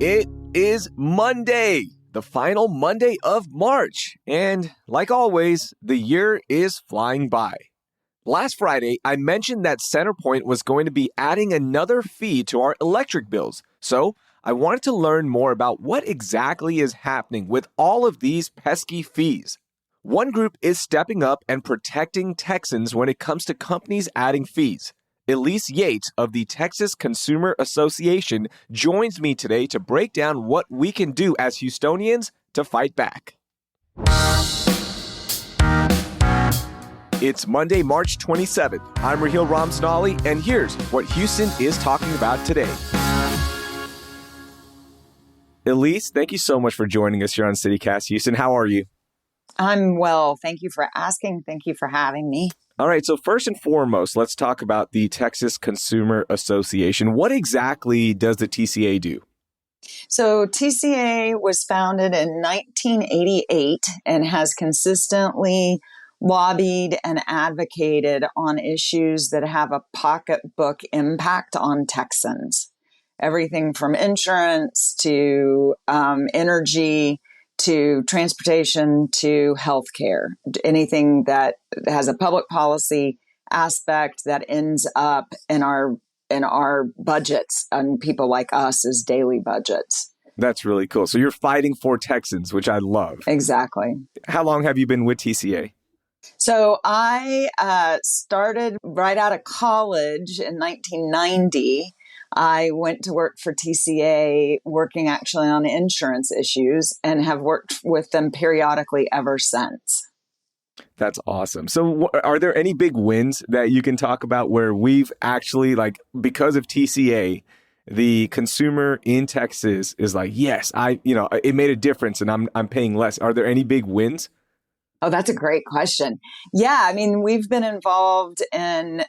It is Monday, the final Monday of March, and like always, the year is flying by. Last Friday, I mentioned that CenterPoint was going to be adding another fee to our electric bills, so I wanted to learn more about what exactly is happening with all of these pesky fees. One group is stepping up and protecting Texans when it comes to companies adding fees. Elyse Yates of the Texas Consumer Association joins me today to break down what we can do as Houstonians to fight back. It's Monday, March 27th. I'm Raheel and here's what Houston is talking about today. Elyse, thank you so much for joining us here on CityCast Houston. How are you? I'm well. Thank you for asking. Thank you for having me. All right. So first and foremost, let's talk about the Texas Consumer Association. What exactly does the TCA do? So TCA was founded in 1988 and has consistently lobbied and advocated on issues that have a pocketbook impact on Texans. Everything from insurance to energy to transportation to healthcare, anything that has a public policy aspect that ends up in our budgets and people like us as daily budgets. That's really cool. So you're fighting for Texans, which I love. Exactly. How long have you been with TCA? So I started right out of college in 1990. I went to work for TCA, working actually on insurance issues, and have worked with them periodically ever since. That's awesome. So are there any big wins that you can talk about where we've actually, because of TCA, the consumer in Texas is like, yes, it made a difference and I'm paying less. Are there any big wins? Oh, that's a great question. Yeah, I mean, we've been involved in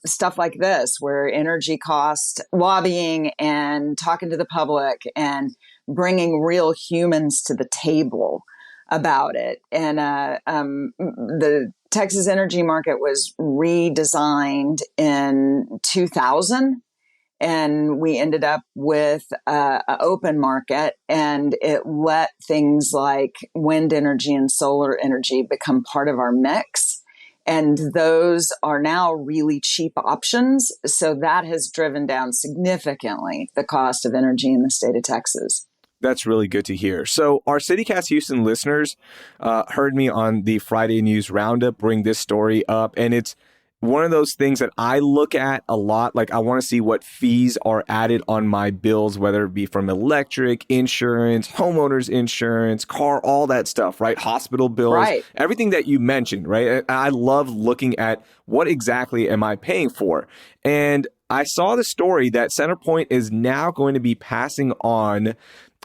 stuff like this, where energy cost lobbying and talking to the public and bringing real humans to the table about it. And the Texas energy market was redesigned in 2000. And we ended up with an open market, and it let things like wind energy and solar energy become part of our mix. And those are now really cheap options. So that has driven down significantly the cost of energy in the state of Texas. That's really good to hear. So our CityCast Houston listeners heard me on the Friday News Roundup bring this story up, and it's one of those things that I look at a lot. Like, I want to see what fees are added on my bills, whether it be from electric, insurance, homeowners insurance, car, all that stuff, right? Hospital bills, right. Everything that you mentioned, right? I love looking at what exactly am I paying for. And I saw the story that CenterPoint is now going to be passing on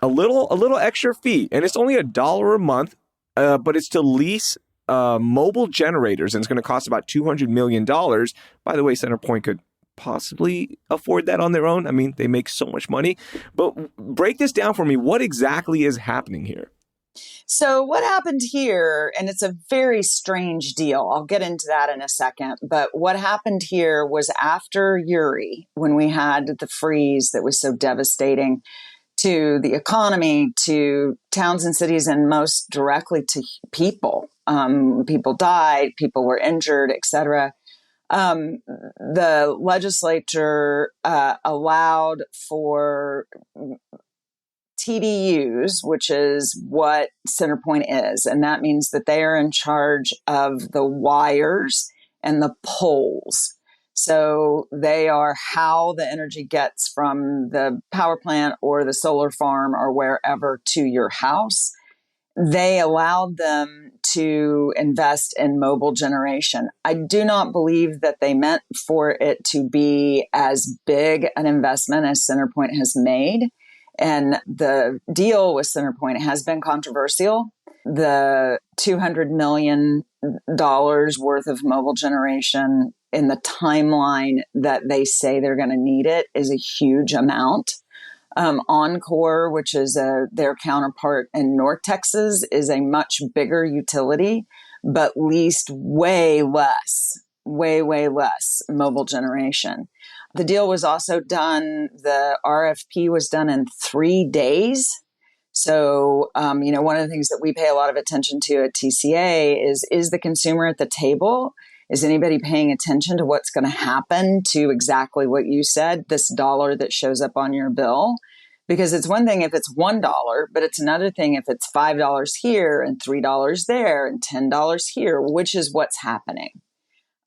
a little extra fee, and it's only $1 a month, but it's to lease mobile generators, and it's going to cost about $200 million. By the way, CenterPoint could possibly afford that on their own. I mean, they make so much money. But break this down for me. What exactly is happening here? So what happened here, and it's a very strange deal. I'll get into that in a second. But what happened here was after Uri, when we had the freeze that was so devastating to the economy, to towns and cities, and most directly to people. People died, people were injured, etc. The legislature allowed for TDUs, which is what CenterPoint is. And that means that they are in charge of the wires and the poles. So they are how the energy gets from the power plant or the solar farm or wherever to your house. They allowed them to invest in mobile generation. I do not believe that they meant for it to be as big an investment as CenterPoint has made. And the deal with CenterPoint has been controversial. The $200 million worth of mobile generation in the timeline that they say they're going to need it is a huge amount. Encore, which is their counterpart in North Texas, is a much bigger utility, but leased way less way, way less mobile generation. The deal was also done, the RFP was done in 3 days. So, one of the things that we pay a lot of attention to at TCA is the consumer at the table? Is anybody paying attention to what's going to happen to exactly what you said, this dollar that shows up on your bill? Because it's one thing if it's $1, but it's another thing if it's $5 here and $3 there and $10 here, which is what's happening.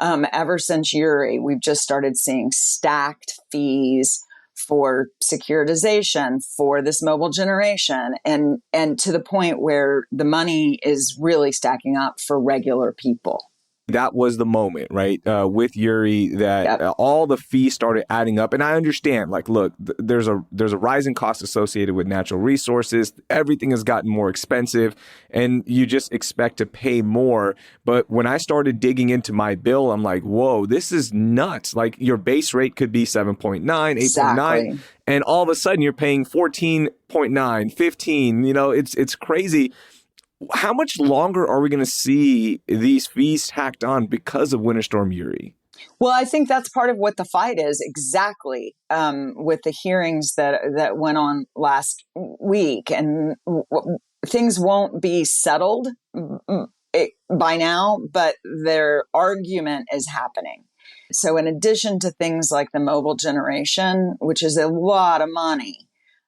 Ever since Uri, we've just started seeing stacked fees for securitization for this mobile generation, and to the point where the money is really stacking up for regular people. That was the moment, right, with Uri, that all the fees started adding up. And I understand, like, look, there's a rising cost associated with natural resources. Everything has gotten more expensive, and you just expect to pay more. But when I started digging into my bill, I'm like, whoa, this is nuts. Like, your base rate could be 7.9, 8.9, exactly. And all of a sudden you're paying 14.9, 15. It's crazy. How much longer are we going to see these fees tacked on because of Winter Storm Uri? Well, I think that's part of what the fight is, exactly, with the hearings that went on last week. And things won't be settled by now, but their argument is happening. So in addition to things like the mobile generation, which is a lot of money,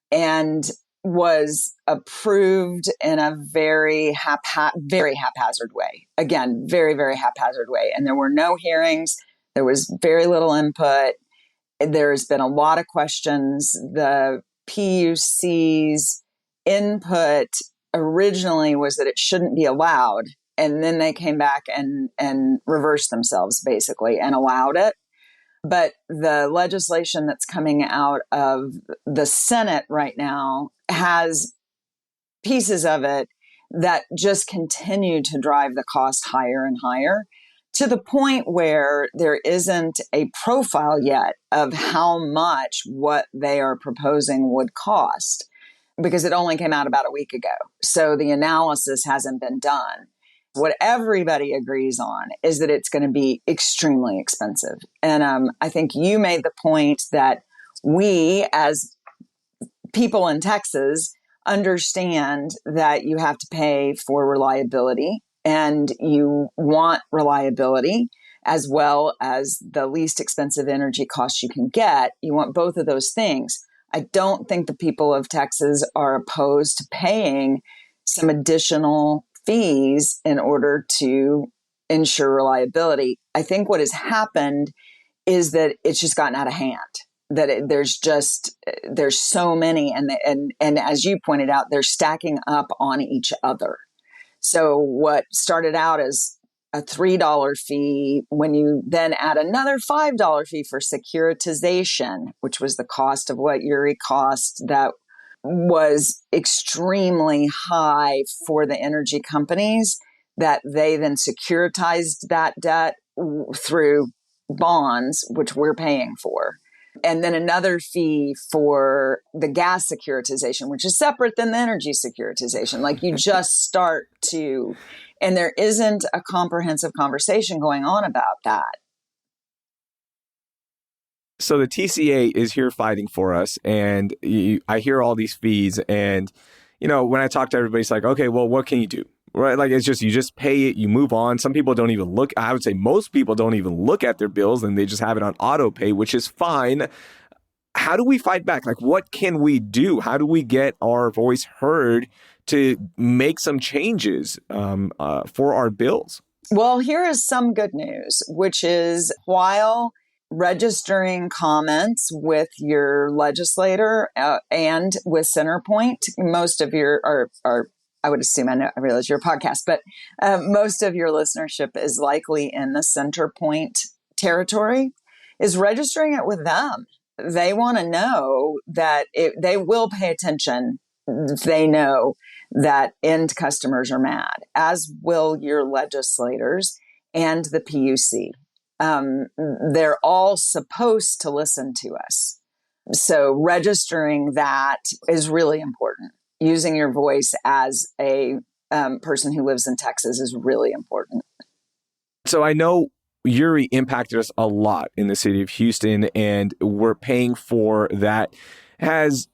and was approved in a very haphazard way. Again, very, very haphazard way. And there were no hearings. There was very little input. There's been a lot of questions. The PUC's input originally was that it shouldn't be allowed. And then they came back and reversed themselves, basically, and allowed it. But the legislation that's coming out of the Senate right now has pieces of it that just continue to drive the cost higher and higher, to the point where there isn't a profile yet of how much what they are proposing would cost, because it only came out about a week ago. So the analysis hasn't been done. What everybody agrees on is that it's going to be extremely expensive. And I think you made the point that we, as people in Texas, understand that you have to pay for reliability, and you want reliability as well as the least expensive energy costs you can get. You want both of those things. I don't think the people of Texas are opposed to paying some additional fees in order to ensure reliability. I think what has happened is that it's just gotten out of hand, that there's so many, and as you pointed out, they're stacking up on each other. So what started out as a $3 fee, when you then add another $5 fee for securitization, which was the cost of what Uri cost, that was extremely high for the energy companies, that they then securitized that debt through bonds, which we're paying for. And then another fee for the gas securitization, which is separate than the energy securitization. Like, you just start to, and there isn't a comprehensive conversation going on about that. So the TCA is here fighting for us, and I hear all these fees, and when I talk to everybody, it's like, okay, well, what can you do? Right? Like, it's just, you just pay it, you move on. Some people don't even look. I would say most people don't even look at their bills, and they just have it on auto pay, which is fine. How do we fight back? Like, what can we do? How do we get our voice heard to make some changes for our bills? Well, here is some good news, which is, while registering comments with your legislator and with CenterPoint, most of your, or I would assume, I realize you're a podcast, but most of your listenership is likely in the CenterPoint territory, is registering it with them. They want to know that they will pay attention. They know that end customers are mad, as will your legislators and the PUC. They're all supposed to listen to us. So registering that is really important. Using your voice as a person who lives in Texas is really important. So I know Uri impacted us a lot in the city of Houston, and we're paying for that. Has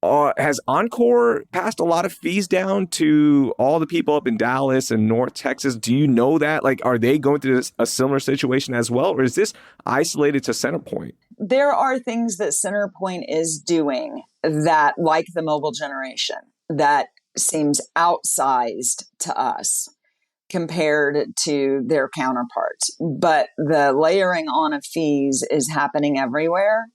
Encore passed a lot of fees down to all the people up in Dallas and North Texas? Do you know that? Like, are they going through a similar situation as well, or is this isolated to CenterPoint? There are things that CenterPoint is doing that, like the mobile generation, that seems outsized to us compared to their counterparts. But the layering on of fees is happening everywhere.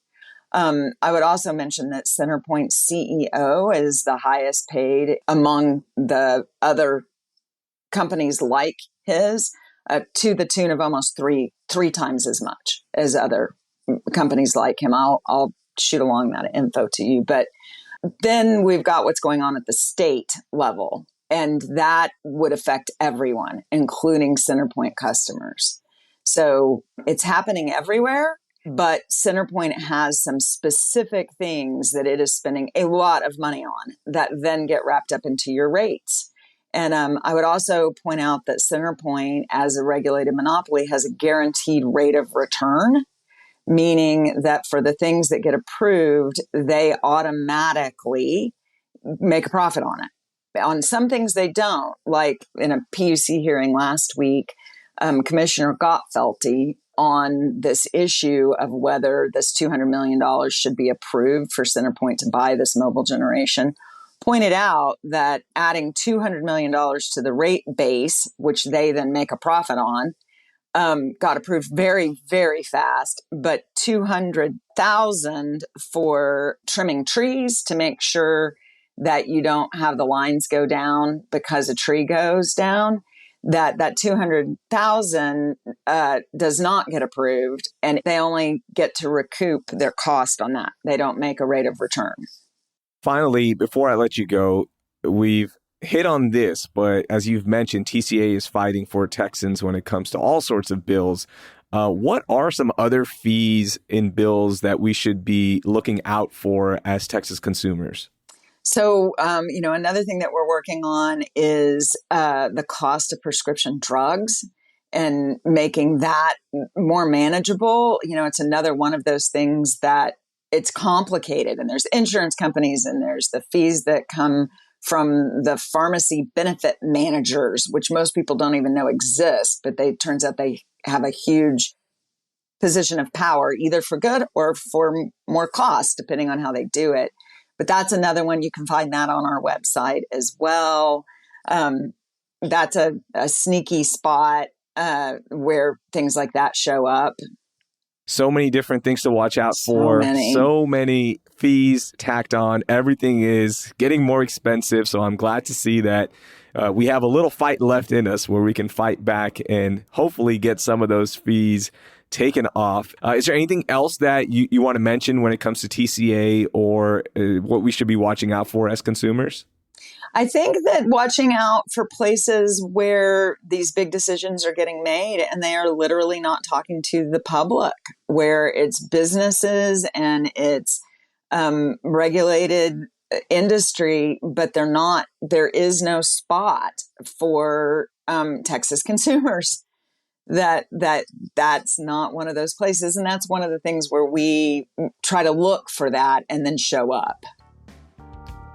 I would also mention that CenterPoint's CEO is the highest paid among the other companies like his, to the tune of almost three times as much as other companies like him. I'll shoot along that info to you. But then we've got what's going on at the state level, and that would affect everyone, including CenterPoint customers. So it's happening everywhere. But CenterPoint has some specific things that it is spending a lot of money on that then get wrapped up into your rates. And I would also point out that CenterPoint, as a regulated monopoly, has a guaranteed rate of return, meaning that for the things that get approved, they automatically make a profit on it. On some things they don't, like in a PUC hearing last week, Commissioner Gottfelty, on this issue of whether this $200 million should be approved for CenterPoint to buy this mobile generation, pointed out that adding $200 million to the rate base, which they then make a profit on, got approved very, very fast, but $200,000 for trimming trees to make sure that you don't have the lines go down because a tree goes down. That 200,000 does not get approved, and they only get to recoup their cost on that. They don't make a rate of return. Finally, before I let you go, we've hit on this, but as you've mentioned, TCA is fighting for Texans when it comes to all sorts of bills. What are some other fees in bills that we should be looking out for as Texas consumers? So, another thing that we're working on is the cost of prescription drugs and making that more manageable. It's another one of those things that it's complicated, and there's insurance companies and there's the fees that come from the pharmacy benefit managers, which most people don't even know exist, but turns out they have a huge position of power, either for good or for more cost, depending on how they do it. But that's another one. You can find that on our website as well. That's a sneaky spot where things like that show up. So many different things to watch out for. So many fees tacked on. Everything is getting more expensive. So I'm glad to see that we have a little fight left in us where we can fight back and hopefully get some of those fees taken off. Is there anything else that you want to mention when it comes to TCA or what we should be watching out for as consumers? I think that watching out for places where these big decisions are getting made and they are literally not talking to the public, where it's businesses and it's regulated industry, but there is no spot for Texas consumers. That's not one of those places. And that's one of the things where we try to look for that and then show up.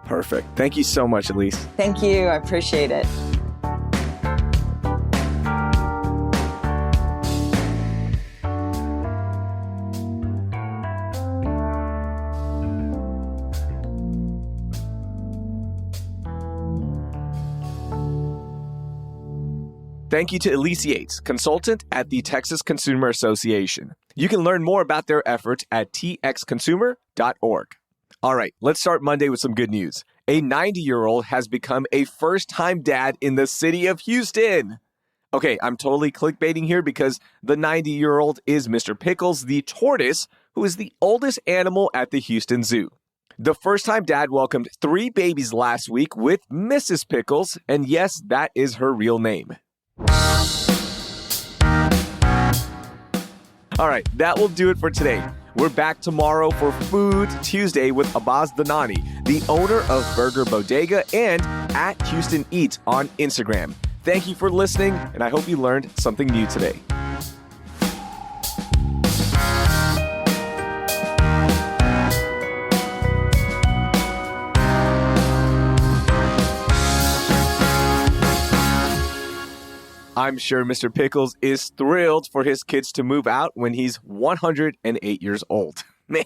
Perfect. Thank you so much, Elyse. Thank you. I appreciate it. Thank you to Elyse Yates, consultant at the Texas Consumer Association. You can learn more about their efforts at txconsumer.org. All right, let's start Monday with some good news. A 90-year-old has become a first-time dad in the city of Houston. Okay, I'm totally clickbaiting here because the 90-year-old is Mr. Pickles, the tortoise, who is the oldest animal at the Houston Zoo. The first-time dad welcomed 3 babies last week with Mrs. Pickles, and yes, that is her real name. All right, that will do it for today. We're back tomorrow for Food Tuesday with Abbas Danani, the owner of Burger Bodega and at Houston Eats on Instagram. Thank you for listening, and I hope you learned something new today. I'm sure Mr. Pickles is thrilled for his kids to move out when he's 108 years old. Man.